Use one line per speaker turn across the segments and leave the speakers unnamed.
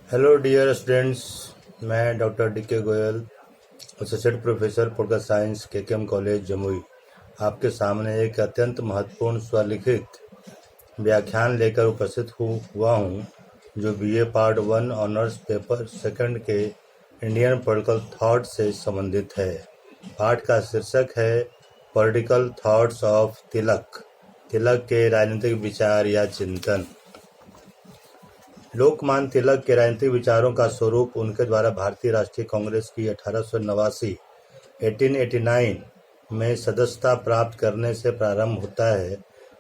Hello dear students, मैं doctor DK. Goyal, associate professor political science KKM. College Jamui आपके सामने एक अत्यंत महत्वपूर्ण स्वलिखित व्याख्यान लेकर उपस्थित हुआ हूँ जो BA part 1 honours paper second के इंडियन पॉलिटिकल थॉट से संबंधित है। पाठ का शीर्षक है पॉलिटिकल थॉट्स ऑफ तिलक, तिलक के राजनीतिक विचार या चिंतन। लोकमान्य तिलक के राजनीतिक विचारों का स्वरूप उनके द्वारा भारतीय राष्ट्रीय कांग्रेस की 1889 में सदस्यता प्राप्त करने से प्रारंभ होता है।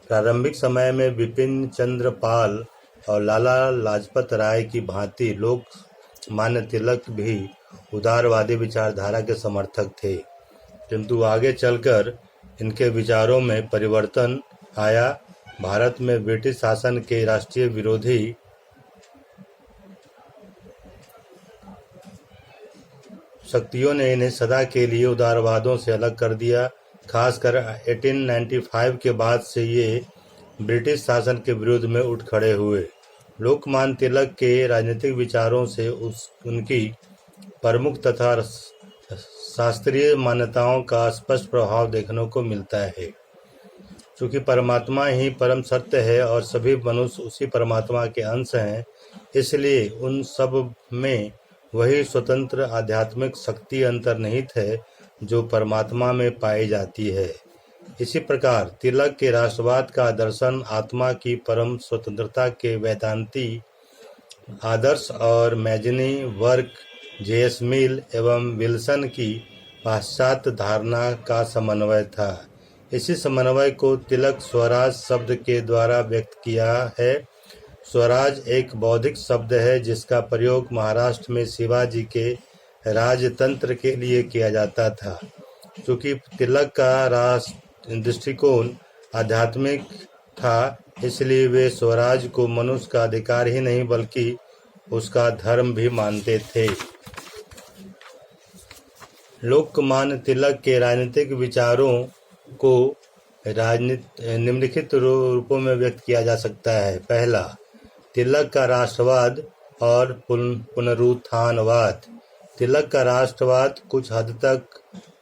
प्रारंभिक समय में बिपिन चंद्र पाल और लाला लाजपत राय की भांति लोकमान्य तिलक भी उदारवादी विचारधारा के समर्थक थे, किंतु आगे चलकर इनके विचारों में परिवर्तन आया। भारत में ब्रिटिश शासन के राष्ट्रीय विरोधी शक्तियों ने इन्हें सदा के लिए उदारवादों से अलग कर दिया। खासकर 1895 के बाद से ये ब्रिटिश शासन के विरुद्ध में उठ खड़े हुए। लोकमान्य तिलक के राजनीतिक विचारों से उनकी प्रमुख तथा शास्त्रीय मान्यताओं का स्पष्ट प्रभाव देखने को मिलता है। चूँकि परमात्मा ही परम सत्य है और सभी मनुष्य उसी परमात्मा के अंश हैं, इसलिए उन सब में वही स्वतंत्र आध्यात्मिक शक्ति अंतर्निहित है जो परमात्मा में पाई जाती है। इसी प्रकार तिलक के राष्ट्रवाद का दर्शन आत्मा की परम स्वतंत्रता के वेदांती आदर्श और मैजनी वर्क, जे.एस. मिल एवं विल्सन की पाश्चात्य धारणा का समन्वय था। इसी समन्वय को तिलक स्वराज शब्द के द्वारा व्यक्त किया है। स्वराज एक बौद्धिक शब्द है जिसका प्रयोग महाराष्ट्र में शिवाजी के राजतंत्र के लिए किया जाता था। चूँकि तिलक का राष्ट्र दृष्टिकोण आध्यात्मिक था, इसलिए वे स्वराज को मनुष्य का अधिकार ही नहीं बल्कि उसका धर्म भी मानते थे। लोकमान्य तिलक के राजनीतिक विचारों को निम्नलिखित रूपों में व्यक्त किया जा सकता है। पहला, तिलक का राष्ट्रवाद और पुनरुत्थानवाद। तिलक का राष्ट्रवाद कुछ हद तक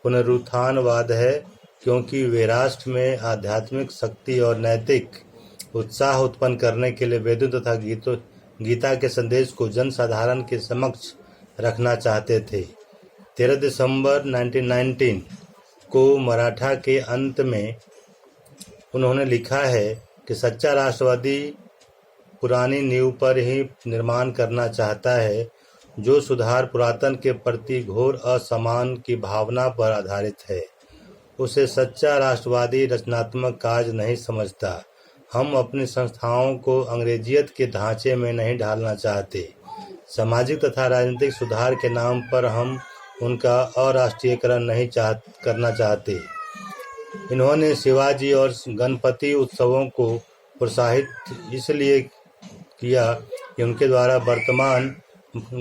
पुनरुत्थानवाद है, क्योंकि वे राष्ट्र में आध्यात्मिक शक्ति और नैतिक उत्साह उत्पन्न करने के लिए वेदों तथा गीता के संदेश को जनसाधारण के समक्ष रखना चाहते थे। 13 दिसंबर 1919 को मराठा के अंत में उन्होंने लिखा है कि सच्चा राष्ट्रवादी पुरानी नींव पर ही निर्माण करना चाहता है, जो सुधार पुरातन के प्रति घोर असम्मान की भावना पर आधारित है। उसे सच्चा राष्ट्रवादी रचनात्मक कार्य नहीं समझता। हम अपनी संस्थाओं को अंग्रेजियत के ढांचे में नहीं ढालना चाहते। सामाजिक तथा राजनीतिक सुधार के नाम पर हम उनका अराष्ट्रीयकरण नहीं करना चाहते। इन्होंने शिवाजी और गणपति उत्सवों को प्रोत्साहित इसलिए किया कि उनके द्वारा वर्तमान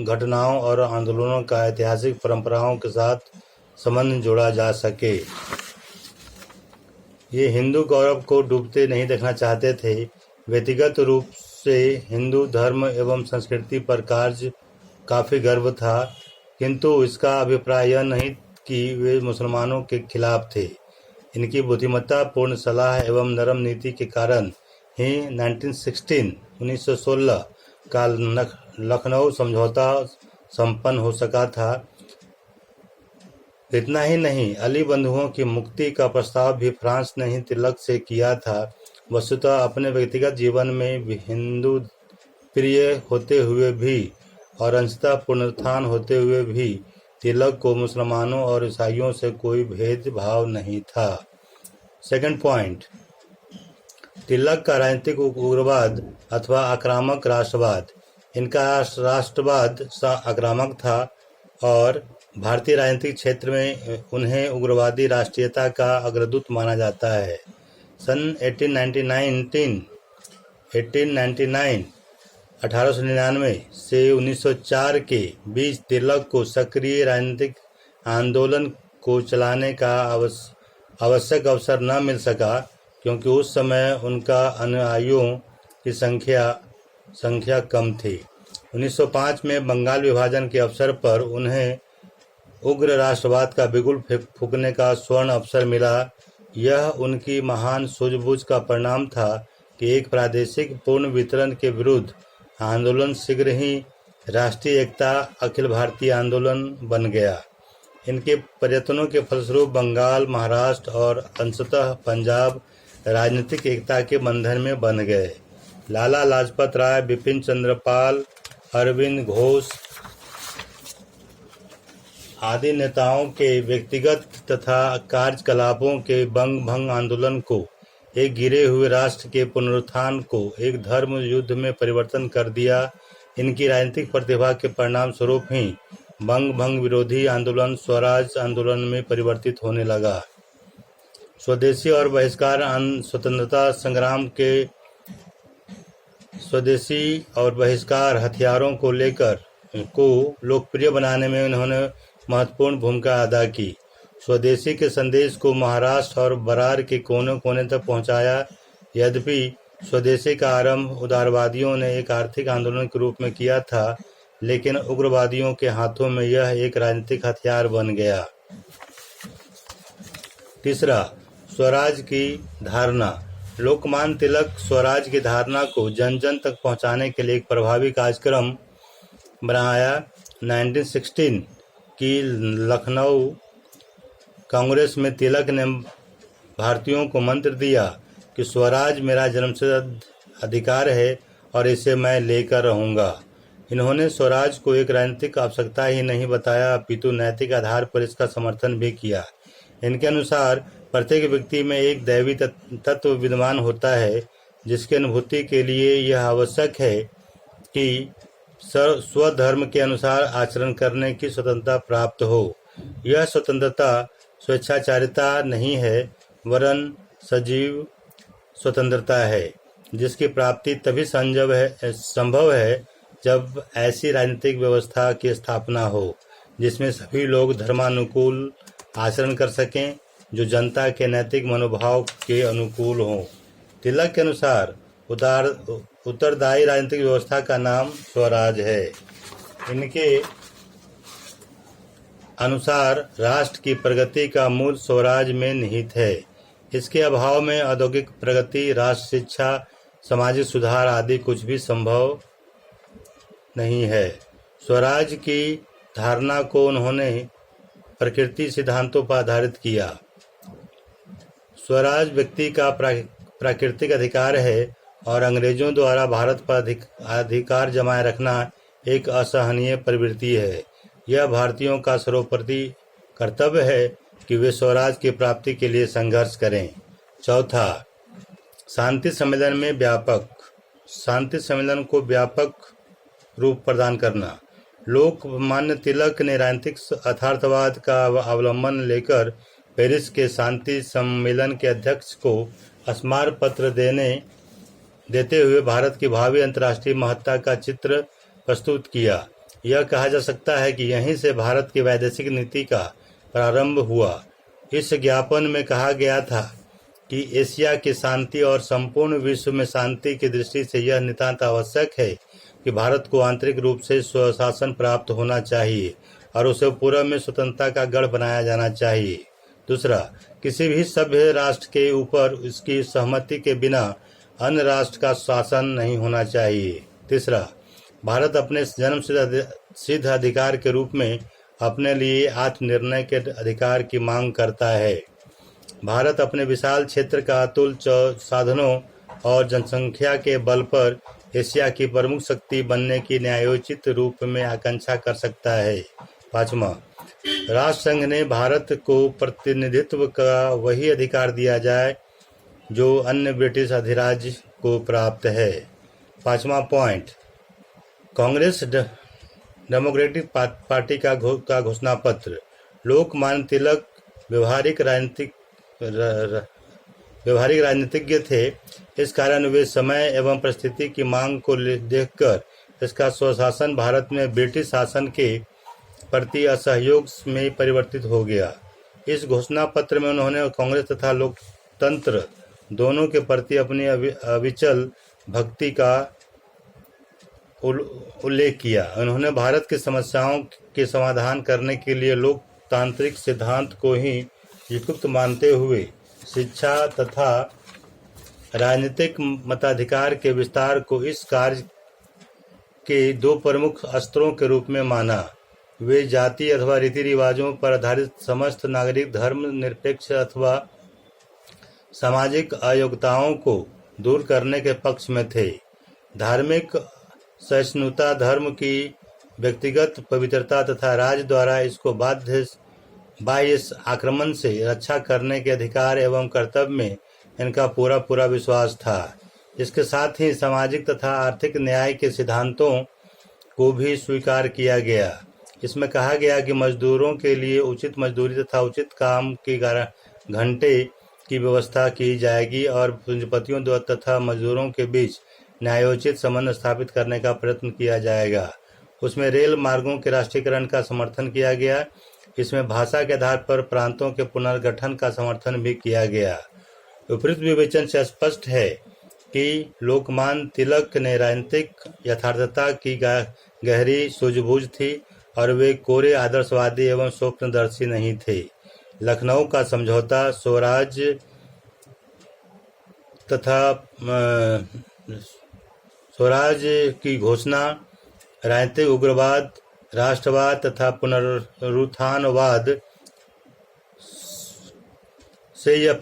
घटनाओं और आंदोलनों का ऐतिहासिक परंपराओं के साथ संबंध जोड़ा जा सके। ये हिंदू गौरव को डूबते नहीं देखना चाहते थे। व्यक्तिगत रूप से हिंदू धर्म एवं संस्कृति पर काफ़ी गर्व था, किंतु इसका अभिप्राय यह नहीं कि वे मुसलमानों के खिलाफ थे। इनकी बुद्धिमत्ता पूर्ण सलाह एवं नरम नीति के कारण ही 1916 का लखनऊ समझौता संपन्न हो सका था। इतना ही नहीं, अली बंधुओं की मुक्ति का प्रस्ताव भी फ्रांस ने ही तिलक से किया था। वस्तुतः अपने व्यक्तिगत जीवन में भी हिंदू प्रिय होते हुए भी और अंशतः पुनरुत्थान होते हुए भी तिलक को मुसलमानों और ईसाइयों से कोई भेदभाव नहीं था। सेकंड पॉइंट, तिलक का राजनीतिक उग्रवाद अथवा आक्रामक राष्ट्रवाद। इनका राष्ट्रवाद आक्रामक था और भारतीय राजनीतिक क्षेत्र में उन्हें उग्रवादी राष्ट्रीयता का अग्रदूत माना जाता है। सन 1899 से 1904 के बीच तिलक को सक्रिय राजनीतिक आंदोलन को चलाने का आवश्यक अवसर न मिल सका, क्योंकि उस समय उनका अनुयायियों की संख्या कम थी। 1905 में बंगाल विभाजन के अवसर पर उन्हें उग्र राष्ट्रवाद का बिगुल फूंकने का स्वर्ण अवसर मिला। यह उनकी महान सूझबूझ का परिणाम था कि एक प्रादेशिक पूर्ण वितरण के विरुद्ध आंदोलन शीघ्र ही राष्ट्रीय एकता अखिल भारतीय आंदोलन बन गया। इनके प्रयत्नों के फलस्वरूप बंगाल, महाराष्ट्र और अंशतः पंजाब राजनीतिक एकता के बंधन में बंध गए। लाला लाजपत राय, बिपिन चंद्र पाल, अरविंद घोष आदि नेताओं के व्यक्तिगत तथा कार्यकलापों के बंग भंग आंदोलन को एक गिरे हुए राष्ट्र के पुनरुत्थान को एक धर्म युद्ध में परिवर्तन कर दिया। इनकी राजनीतिक प्रतिभा के परिणाम स्वरूप ही बंग भंग विरोधी आंदोलन स्वराज आंदोलन में परिवर्तित होने लगा। स्वदेशी और बहिष्कार स्वतंत्रता संग्राम के स्वदेशी और बहिष्कार हथियारों को लोकप्रिय बनाने में उन्होंने महत्वपूर्ण भूमिका अदा की। स्वदेशी के संदेश को महाराष्ट्र और बरार के कोने कोने तक पहुंचाया। यद्यपि स्वदेशी का आरंभ उदारवादियों ने एक आर्थिक आंदोलन के रूप में किया था, लेकिन उग्रवादियों के हाथों में यह एक राजनीतिक हथियार बन गया। तीसरा, स्वराज की धारणा। लोकमान्य तिलक स्वराज की धारणा को जन जन तक पहुंचाने के लिए एक प्रभावी कार्यक्रम बनाया। 1916 की लखनऊ कांग्रेस में तिलक ने भारतीयों को मंत्र दिया कि स्वराज मेरा जन्मसिद्ध अधिकार है और इसे मैं लेकर रहूंगा। इन्होंने स्वराज को एक राजनीतिक आवश्यकता ही नहीं बताया, अपितु नैतिक आधार पर इसका समर्थन भी किया। इनके अनुसार प्रत्येक व्यक्ति में एक दैवी तत्व विद्यमान होता है, जिसकी अनुभूति के लिए यह आवश्यक है कि स्वधर्म के अनुसार आचरण करने की स्वतंत्रता प्राप्त हो। यह स्वतंत्रता स्वेच्छाचारिता नहीं है, वरन सजीव स्वतंत्रता है, जिसकी प्राप्ति तभी संभव है जब ऐसी राजनीतिक व्यवस्था की स्थापना हो जिसमें सभी लोग धर्मानुकूल आचरण कर सकें, जो जनता के नैतिक मनोभाव के अनुकूल हों। तिलक के अनुसार उत्तरदायी राजनीतिक व्यवस्था का नाम स्वराज है। इनके अनुसार राष्ट्र की प्रगति का मूल स्वराज में निहित है। इसके अभाव में औद्योगिक प्रगति, राष्ट्र शिक्षा, सामाजिक सुधार आदि कुछ भी संभव नहीं है। स्वराज की धारणा को उन्होंने प्रकृति सिद्धांतों पर आधारित किया। स्वराज व्यक्ति का प्राकृतिक अधिकार है और अंग्रेजों द्वारा भारत पर अधिकार जमाए रखना एक असहनीय प्रवृत्ति है। यह भारतीयों का सर्वोपरि कर्तव्य है कि वे स्वराज की प्राप्ति के लिए संघर्ष करें। चौथा, शांति सम्मेलन को व्यापक रूप प्रदान करना। लोकमान्य तिलक ने राजनीतिक यथार्थवाद का अवलंबन लेकर पेरिस के शांति सम्मेलन के अध्यक्ष को स्मारक पत्र देते हुए भारत की भावी अंतर्राष्ट्रीय महत्ता का चित्र प्रस्तुत किया। यह कहा जा सकता है कि यहीं से भारत की वैदेशिक नीति का प्रारंभ हुआ। इस ज्ञापन में कहा गया था कि एशिया की शांति और संपूर्ण विश्व में शांति की दृष्टि से यह नितांत आवश्यक है कि भारत को आंतरिक रूप से स्वशासन प्राप्त होना चाहिए और उसे पूर्व में स्वतंत्रता का गढ़ बनाया जाना चाहिए। दूसरा, किसी भी सभ्य राष्ट्र के ऊपर उसकी सहमति के बिना अन्य राष्ट्र का शासन नहीं होना चाहिए। तीसरा, भारत अपने जन्म सिद्ध अधिकार के रूप में अपने लिए आत्मनिर्णय के अधिकार की मांग करता है। भारत अपने विशाल क्षेत्र का अतुल साधनों और जनसंख्या के बल पर एशिया की प्रमुख शक्ति बनने की न्यायोचित रूप में आकांक्षा कर सकता है। पांचवा, राष्ट्र संघ ने भारत को प्रतिनिधित्व का वही अधिकार दिया जाए जो अन्य ब्रिटिश अधिराज्य को प्राप्त है। पांचवा पॉइंट, कांग्रेस डेमोक्रेटिक पार्टी का घोषणा पत्र। लोकमान्य तिलक व्यवहारिक राजनीतिज्ञ थे। इस कारण वे समय एवं परिस्थिति की मांग को देखकर इसका स्वशासन भारत में ब्रिटिश शासन के प्रति असहयोग में परिवर्तित हो गया। इस घोषणा पत्र में उन्होंने कांग्रेस तथा लोकतंत्र दोनों के प्रति अपनी अविचल भक्ति का उल्लेख किया। उन्होंने भारत की समस्याओं के समाधान करने के लिए लोकतांत्रिक सिद्धांत को ही युक्त मानते हुए शिक्षा तथा राजनीतिक मताधिकार के विस्तार को इस कार्य के दो प्रमुख अस्त्रों के रूप में माना। वे जाति अथवा रीति रिवाजों पर आधारित समस्त नागरिक धर्म निरपेक्ष अथवा सामाजिक अयोग्यताओं को दूर करने के पक्ष में थे। धार्मिक सहिष्णुता, धर्म की व्यक्तिगत पवित्रता तथा राज्य द्वारा इसको बाह्य आक्रमण से रक्षा करने के अधिकार एवं कर्तव्य में इनका पूरा विश्वास था। इसके साथ ही सामाजिक तथा आर्थिक न्याय के सिद्धांतों को भी स्वीकार किया गया। इसमें कहा गया कि मजदूरों के लिए उचित मजदूरी तथा उचित काम के घंटे की व्यवस्था की जाएगी और पूंजीपतियों तथा मजदूरों के बीच न्यायोचित संबंध स्थापित करने का प्रयत्न किया जाएगा। उसमें रेल मार्गों के राष्ट्रीयकरण का समर्थन किया गया। इसमें भाषा के आधार पर प्रांतों के पुनर्गठन का समर्थन भी किया गया। विपरीत विवेचन से स्पष्ट है कि लोकमान्य तिलक ने राजनीतिक यथार्थता की गहरी सूझबूझ थी और वे कोरे आदर्शवादी एवं स्वप्नदर्शी नहीं थे। लखनऊ का समझौता, स्वराज की घोषणा, राजनीतिक उग्रवाद, राष्ट्रवाद तथा पुनरुत्थानवाद से यह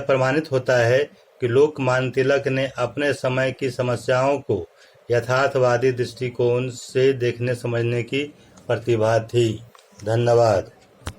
प्रमाणित होता है कि लोकमान्य तिलक ने अपने समय की समस्याओं को यथार्थवादी दृष्टिकोण से देखने समझने की प्रतिभा थी। धन्यवाद।